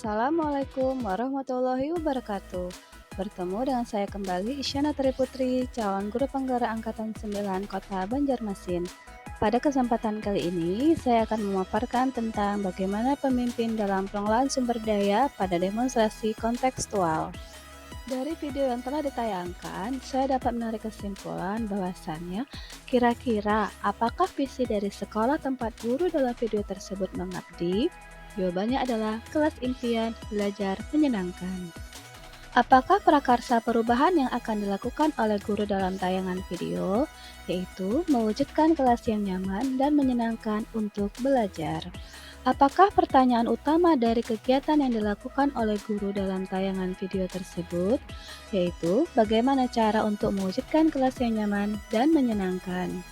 Assalamualaikum warahmatullahi wabarakatuh. Bertemu dengan saya kembali Isyana Tri Putri, calon guru penggerak angkatan 9 Kota Banjarmasin. Pada kesempatan kali ini, saya akan memaparkan tentang bagaimana pemimpin dalam pengelolaan sumber daya pada demonstrasi kontekstual. Dari video yang telah ditayangkan, saya dapat menarik kesimpulan bahwasannya kira-kira apakah visi dari sekolah tempat guru dalam video tersebut mengabdi? Jawabannya adalah kelas impian belajar menyenangkan. Apakah prakarsa perubahan yang akan dilakukan oleh guru dalam tayangan video? Yaitu mewujudkan kelas yang nyaman dan menyenangkan untuk belajar. Apakah pertanyaan utama dari kegiatan yang dilakukan oleh guru dalam tayangan video tersebut? Yaitu bagaimana cara untuk mewujudkan kelas yang nyaman dan menyenangkan.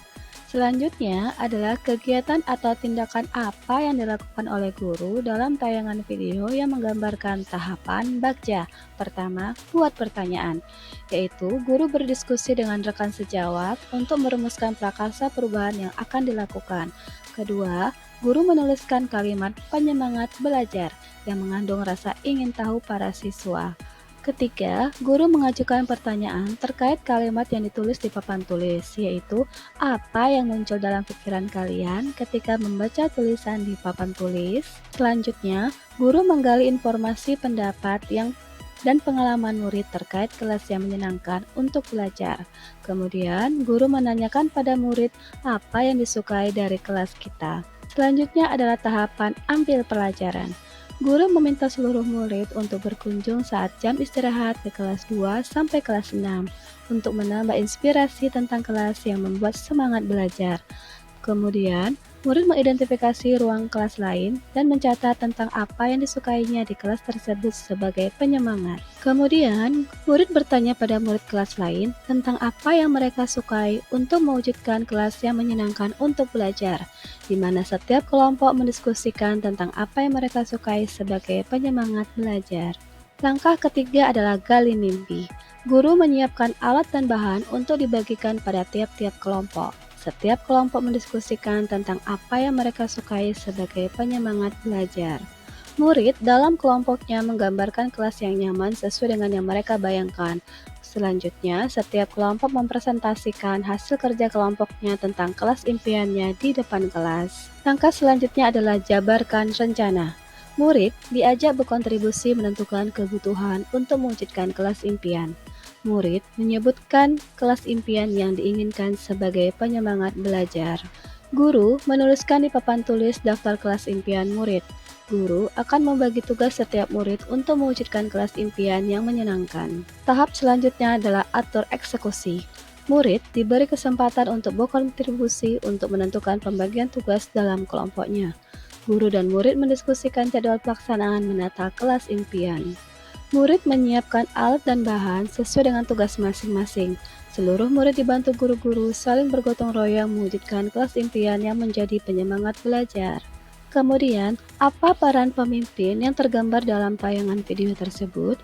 Selanjutnya adalah kegiatan atau tindakan apa yang dilakukan oleh guru dalam tayangan video yang menggambarkan tahapan Bagja. Pertama, buat pertanyaan, yaitu guru berdiskusi dengan rekan sejawat untuk merumuskan prakarsa perubahan yang akan dilakukan. Kedua, guru menuliskan kalimat penyemangat belajar yang mengandung rasa ingin tahu para siswa. Ketiga, guru mengajukan pertanyaan terkait kalimat yang ditulis di papan tulis, yaitu apa yang muncul dalam pikiran kalian ketika membaca tulisan di papan tulis. Selanjutnya, guru menggali informasi pendapat dan pengalaman murid terkait kelas yang menyenangkan untuk belajar. Kemudian, guru menanyakan pada murid apa yang disukai dari kelas kita. Selanjutnya adalah tahapan ambil pelajaran. Guru meminta seluruh murid untuk berkunjung saat jam istirahat ke kelas 2 sampai kelas 6 untuk menambah inspirasi tentang kelas yang membuat semangat belajar. Kemudian, murid mengidentifikasi ruang kelas lain dan mencatat tentang apa yang disukainya di kelas tersebut sebagai penyemangat. Kemudian, murid bertanya pada murid kelas lain tentang apa yang mereka sukai untuk mewujudkan kelas yang menyenangkan untuk belajar, di mana setiap kelompok mendiskusikan tentang apa yang mereka sukai sebagai penyemangat belajar. Langkah ketiga adalah gali mimpi. Guru menyiapkan alat dan bahan untuk dibagikan pada tiap-tiap kelompok. Setiap kelompok mendiskusikan tentang apa yang mereka sukai sebagai penyemangat belajar. Murid dalam kelompoknya menggambarkan kelas yang nyaman sesuai dengan yang mereka bayangkan. Selanjutnya, setiap kelompok mempresentasikan hasil kerja kelompoknya tentang kelas impiannya di depan kelas. Langkah selanjutnya adalah jabarkan rencana. Murid diajak berkontribusi menentukan kebutuhan untuk mewujudkan kelas impian. Murid menyebutkan kelas impian yang diinginkan sebagai penyemangat belajar. Guru menuliskan di papan tulis daftar kelas impian murid. Guru akan membagi tugas setiap murid untuk mewujudkan kelas impian yang menyenangkan. Tahap selanjutnya adalah atur eksekusi. Murid diberi kesempatan untuk berkontribusi untuk menentukan pembagian tugas dalam kelompoknya. Guru dan murid mendiskusikan jadwal pelaksanaan menata kelas impian. Murid menyiapkan alat dan bahan sesuai dengan tugas masing-masing. Seluruh murid dibantu guru-guru saling bergotong royong mewujudkan kelas impian yang menjadi penyemangat belajar. Kemudian, apa peran pemimpin yang tergambar dalam tayangan video tersebut?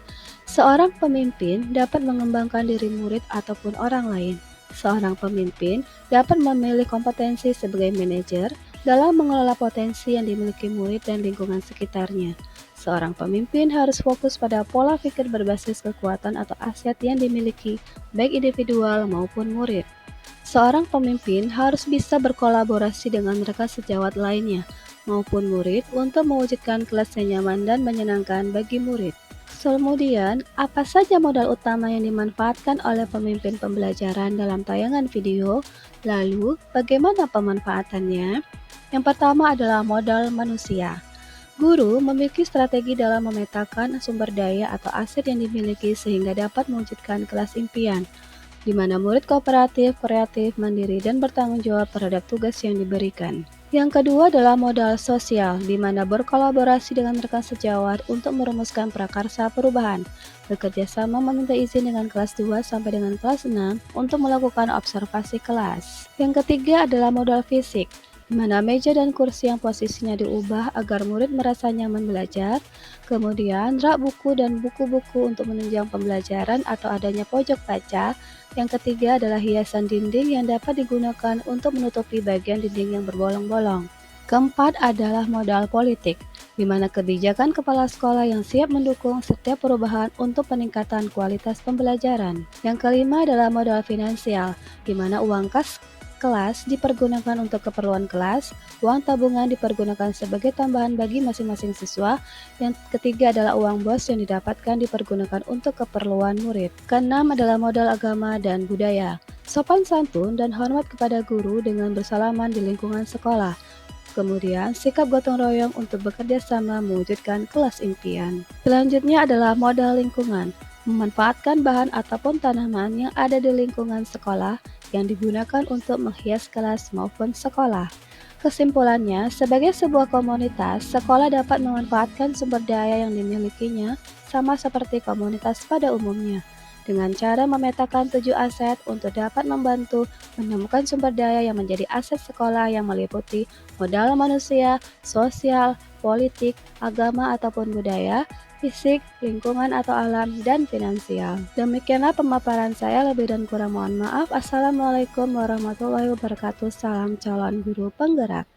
Seorang pemimpin dapat mengembangkan diri murid ataupun orang lain. Seorang pemimpin dapat memilih kompetensi sebagai manajer dalam mengelola potensi yang dimiliki murid dan lingkungan sekitarnya. Seorang pemimpin harus fokus pada pola pikir berbasis kekuatan atau aset yang dimiliki, baik individual maupun murid. Seorang pemimpin harus bisa berkolaborasi dengan rekan sejawat lainnya, maupun murid untuk mewujudkan kelas yang nyaman dan menyenangkan bagi murid. Kemudian, apa saja modal utama yang dimanfaatkan oleh pemimpin pembelajaran dalam tayangan video? Lalu, bagaimana pemanfaatannya? Yang pertama adalah modal manusia. Guru memiliki strategi dalam memetakan sumber daya atau aset yang dimiliki sehingga dapat mewujudkan kelas impian, di mana murid kooperatif, kreatif, mandiri, dan bertanggung jawab terhadap tugas yang diberikan. Yang kedua adalah modal sosial, di mana berkolaborasi dengan rekan sejawat untuk merumuskan prakarsa perubahan, bekerja sama meminta izin dengan kelas 2 sampai dengan kelas 6 untuk melakukan observasi kelas. Yang ketiga adalah modal fisik, di mana meja dan kursi yang posisinya diubah agar murid merasa nyaman belajar, kemudian rak buku dan buku-buku untuk menunjang pembelajaran atau adanya pojok baca. Yang ketiga adalah hiasan dinding yang dapat digunakan untuk menutupi bagian dinding yang berbolong-bolong. Keempat adalah modal politik, di mana kebijakan kepala sekolah yang siap mendukung setiap perubahan untuk peningkatan kualitas pembelajaran. Yang kelima adalah modal finansial, di mana uang kas kelas dipergunakan untuk keperluan kelas, uang tabungan dipergunakan sebagai tambahan bagi masing-masing siswa. Yang ketiga adalah uang bos yang didapatkan dipergunakan untuk keperluan murid. Keenam adalah modal agama dan budaya. Sopan santun dan hormat kepada guru dengan bersalaman di lingkungan sekolah. Kemudian, sikap gotong royong untuk bekerja sama mewujudkan kelas impian. Selanjutnya adalah modal lingkungan, memanfaatkan bahan ataupun tanaman yang ada di lingkungan sekolah yang digunakan untuk menghias kelas maupun sekolah. Kesimpulannya, sebagai sebuah komunitas, sekolah dapat memanfaatkan sumber daya yang dimilikinya sama seperti komunitas pada umumnya, dengan cara memetakan 7 aset untuk dapat membantu menemukan sumber daya yang menjadi aset sekolah yang meliputi modal manusia, sosial, politik, agama ataupun budaya, fisik, lingkungan atau alam, dan finansial. Demikianlah pemaparan saya, lebih dan kurang mohon maaf. Assalamualaikum warahmatullahi wabarakatuh. Salam calon guru penggerak.